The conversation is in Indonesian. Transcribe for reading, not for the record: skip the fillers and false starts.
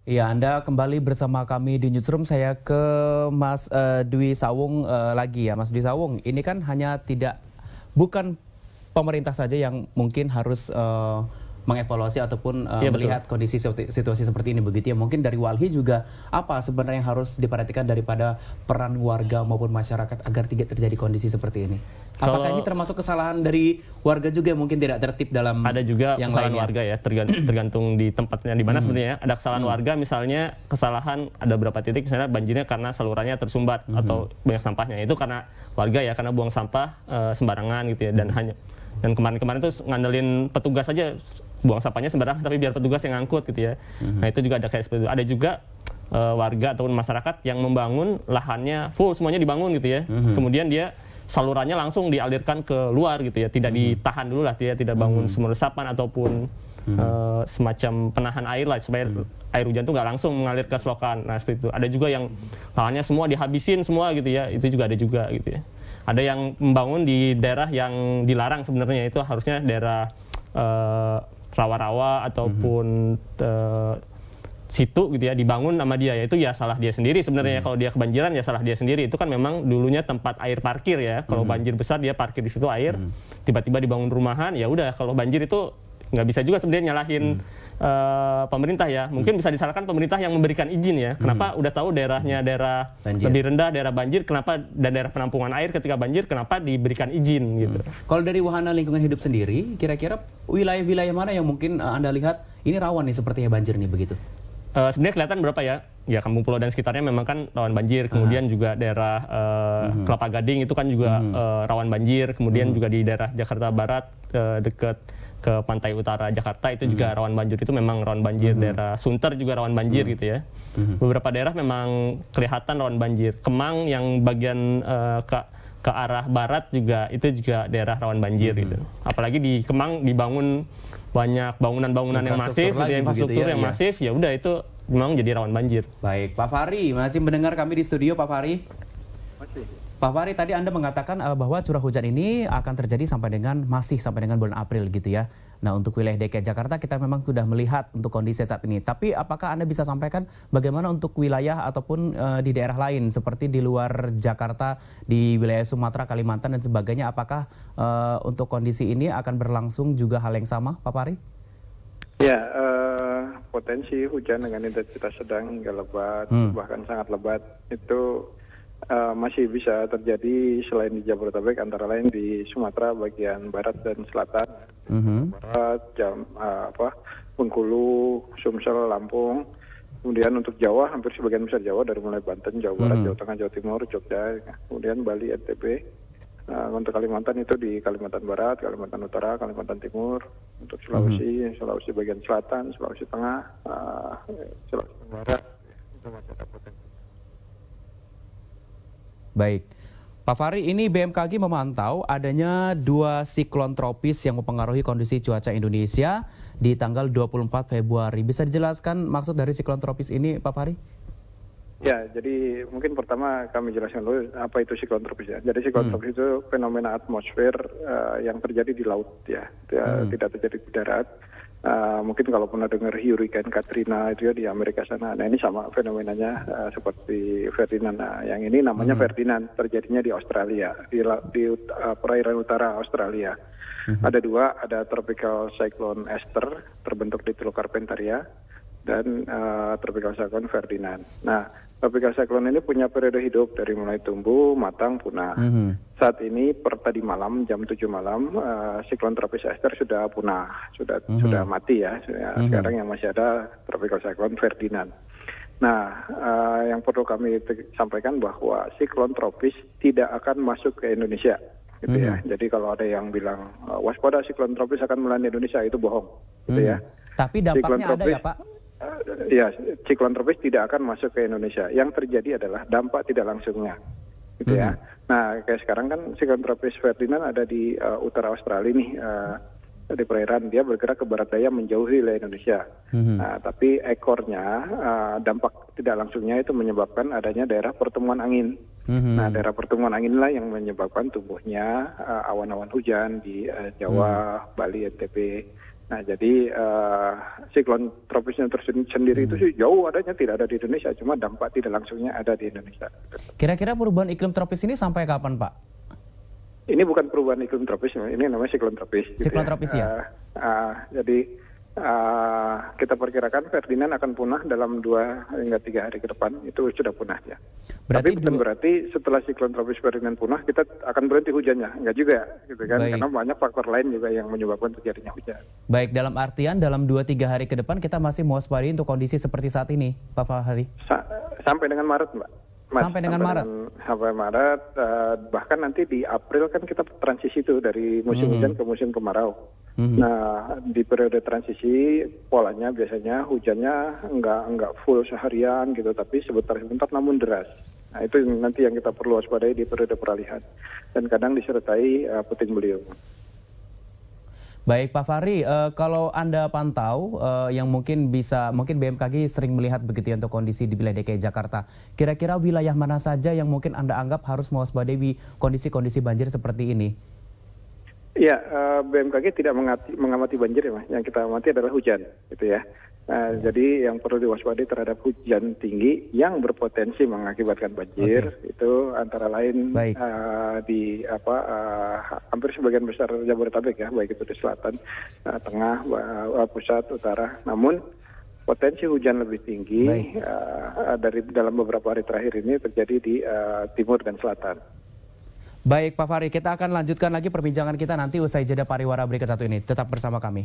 Iya, Anda kembali bersama kami di Newsroom. Saya ke Mas Dwi Sawung lagi ya, Mas Dwi Sawung. Ini kan bukan pemerintah saja yang mungkin harus mengevaluasi ataupun melihat kondisi situasi seperti ini begitu ya. Mungkin dari Walhi juga apa sebenarnya yang harus diperhatikan daripada peran warga maupun masyarakat agar tidak terjadi kondisi seperti ini? Apakah ini termasuk kesalahan dari warga juga yang mungkin tidak tertib dalam ada juga yang kesalahan lainnya? warga ya, tergantung di tempatnya di mana sebenarnya. Ada kesalahan warga, misalnya kesalahan ada beberapa titik misalnya banjirnya karena salurannya tersumbat atau banyak sampahnya. Itu karena warga ya, karena buang sampah sembarangan gitu ya, dan kemarin-kemarin tuh ngandelin petugas aja buang sampahnya sembarangan tapi biar petugas yang ngangkut gitu ya. Nah itu juga ada kayak seperti itu. Ada juga warga ataupun masyarakat yang membangun lahannya full, semuanya dibangun gitu ya. Kemudian dia salurannya langsung dialirkan ke luar gitu ya, tidak ditahan dulu lah, tidak bangun sumur resapan ataupun semacam penahan air lah supaya air hujan tuh nggak langsung mengalir ke selokan. Nah seperti itu. Ada juga yang lahannya semua dihabisin semua gitu ya, itu juga ada juga gitu ya. Ada yang membangun di daerah yang dilarang sebenarnya, itu harusnya daerah rawa-rawa ataupun situ gitu ya, dibangun sama dia, ya itu ya salah dia sendiri sebenarnya. Kalau dia kebanjiran ya salah dia sendiri. Itu kan memang dulunya tempat air parkir ya, kalau banjir besar dia parkir di situ air, tiba-tiba dibangun rumahan, ya udah. Kalau banjir itu nggak bisa juga sebenarnya nyalahin pemerintah ya, mungkin bisa disalahkan pemerintah yang memberikan izin ya. Kenapa udah tahu daerahnya daerah banjir, lebih rendah, daerah banjir, kenapa, dan daerah penampungan air ketika banjir kenapa diberikan izin gitu. Kalau dari wahana lingkungan hidup sendiri, kira-kira wilayah-wilayah mana yang mungkin Anda lihat ini rawan nih sepertinya banjir nih begitu? Sebenarnya kelihatan berapa ya? Ya Kampung Pulau dan sekitarnya memang kan rawan banjir. Kemudian juga daerah Kelapa Gading itu kan juga rawan banjir. Kemudian juga di daerah Jakarta Barat dekat ke pantai utara Jakarta itu juga rawan banjir. Itu memang rawan banjir. Daerah Sunter juga rawan banjir gitu ya. Beberapa daerah memang kelihatan rawan banjir. Kemang yang bagian ke arah barat juga itu juga daerah rawan banjir gitu. Apalagi di Kemang dibangun banyak bangunan-bangunan yang masif, infrastruktur yang masif, ya udah itu memang jadi rawan banjir. Baik, Pak Fahri masih mendengar kami di studio, Pak Fahri? Masih. Pak Fahri, tadi Anda mengatakan bahwa curah hujan ini akan terjadi sampai dengan bulan April gitu ya. Nah, untuk wilayah DKI Jakarta kita memang sudah melihat untuk kondisi saat ini. Tapi apakah Anda bisa sampaikan bagaimana untuk wilayah ataupun di daerah lain seperti di luar Jakarta, di wilayah Sumatera, Kalimantan dan sebagainya, apakah untuk kondisi ini akan berlangsung juga hal yang sama, Pak Fahri? Ya, potensi hujan dengan intensitas sedang hingga lebat, bahkan sangat lebat itu masih bisa terjadi selain di Jabodetabek, antara lain di Sumatera bagian barat dan selatan, barat, Bengkulu, Sumsel, Lampung. Kemudian untuk Jawa, hampir sebagian besar Jawa dari mulai Banten, Jawa Barat, Jawa Tengah, Jawa Timur, Jogja, kemudian Bali, NTB. Untuk Kalimantan itu di Kalimantan Barat, Kalimantan Utara, Kalimantan Timur. Untuk Sulawesi bagian selatan, Sulawesi Tengah, Sulawesi Tenggara, itu masih ada potensi. Baik, Pak Fahri, ini BMKG memantau adanya 2 siklon tropis yang mempengaruhi kondisi cuaca Indonesia di tanggal 24 Februari. Bisa dijelaskan maksud dari siklon tropis ini, Pak Fahri? Ya, jadi mungkin pertama kami jelaskan dulu apa itu siklon tropis ya. Jadi siklon tropis itu fenomena atmosfer yang terjadi di laut ya, tidak terjadi di darat. Mungkin kalau pernah dengar Hurricane Katrina itu ya di Amerika sana. Nah ini sama fenomenanya seperti Ferdinand. Nah, yang ini namanya Ferdinand, terjadinya di Australia, di perairan utara Australia. Ada 2, ada Tropical Cyclone Esther terbentuk di Teluk Carpentaria dan Tropical Cyclone Ferdinand. Nah, Tropical Cyclone ini punya periode hidup dari mulai tumbuh, matang, punah. Saat ini per tadi malam jam 7 malam siklon tropis Esther sudah punah, sudah mati ya. Sekarang yang masih ada Tropical Cyclone Ferdinand. Nah, yang perlu kami sampaikan bahwa siklon tropis tidak akan masuk ke Indonesia, gitu ya. Jadi kalau ada yang bilang waspada siklon tropis akan melanda Indonesia, itu bohong, gitu ya. Tapi dampaknya ada ya, Pak? Ya, siklon tropis tidak akan masuk ke Indonesia. Yang terjadi adalah dampak tidak langsungnya, gitu ya. Nah, kayak sekarang kan siklon tropis Ferdinand ada di utara Australia nih, di perairan. Dia bergerak ke barat daya menjauhi wilayah Indonesia. Nah, tapi ekornya dampak tidak langsungnya itu menyebabkan adanya daerah pertemuan angin. Nah, daerah pertemuan angin inilah yang menyebabkan tumbuhnya awan-awan hujan di Jawa, Bali, NTB, Nah, jadi siklon tropisnya sendiri itu sih jauh adanya, tidak ada di Indonesia, cuma dampak tidak langsungnya ada di Indonesia. Kira-kira perubahan iklim tropis ini sampai kapan, Pak? Ini bukan perubahan iklim tropis, ini namanya siklon tropis. Siklon tropis ya? Jadi kita perkirakan Ferdinand akan punah dalam 2 hingga 3 hari ke depan, itu sudah punah ya. Berarti Tapi bukan berarti setelah siklon tropis Ferdinand punah kita akan berhenti hujannya, enggak juga, gitu kan? Baik. Karena banyak faktor lain juga yang menyebabkan terjadinya hujan. Baik, dalam artian dalam 2-3 hari ke depan kita masih mewaspadai untuk kondisi seperti saat ini, Pak Fahri? Sampai dengan Maret, Mbak. Sampai dengan Maret? Sampai Maret, bahkan nanti di April kan kita transisi tuh dari musim hujan ke musim kemarau. Nah, di periode transisi polanya biasanya hujannya enggak full seharian gitu, tapi sebentar-sebentar namun deras. Nah, itu nanti yang kita perlu waspadai di periode peralihan. Dan kadang disertai puting beliung. Baik Pak Fahri, kalau Anda pantau yang mungkin BMKG sering melihat begitu ya untuk kondisi di wilayah DKI Jakarta. Kira-kira wilayah mana saja yang mungkin Anda anggap harus mewaspadai kondisi-kondisi banjir seperti ini? Ya, BMKG tidak mengamati banjir ya, Mas. Yang kita amati adalah hujan, gitu ya. Jadi yang perlu diwaspadai terhadap hujan tinggi yang berpotensi mengakibatkan banjir itu antara lain hampir sebagian besar Jabodetabek ya, baik itu di selatan, tengah, pusat, utara. Namun potensi hujan lebih tinggi dari dalam beberapa hari terakhir ini terjadi di timur dan selatan. Baik Pak Fahri, kita akan lanjutkan lagi perbincangan kita nanti usai jeda pariwara berikut satu ini. Tetap bersama kami.